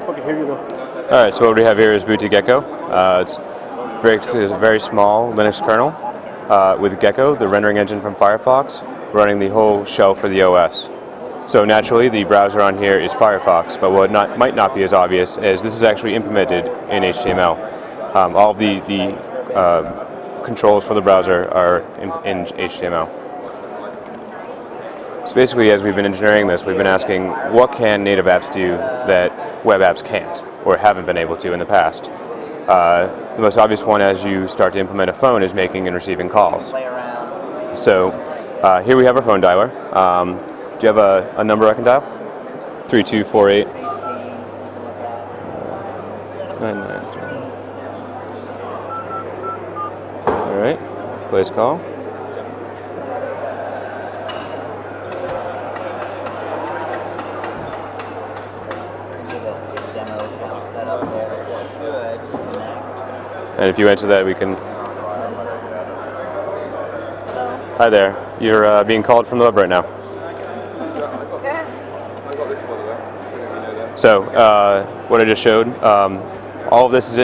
Okay, here you go. All right, so what we have here is boot to Gecko. It's a very small Linux kernel with Gecko, the rendering engine from Firefox, running the whole shell for the OS. So naturally, the browser on here is Firefox, but what might not be as obvious is this is actually implemented in HTML. All of the controls for the browser are in HTML. So basically, as we've been engineering this, we've been asking what can native apps do that web apps can't or haven't been able to in the past. The most obvious one as you start to implement a phone is making and receiving calls. So here we have our phone dialer. Do you have a number I can dial? 3248 993. All right, place call. And if you enter that, we can... Hi there. You're being called from the web right now. So, what I just showed, all of this is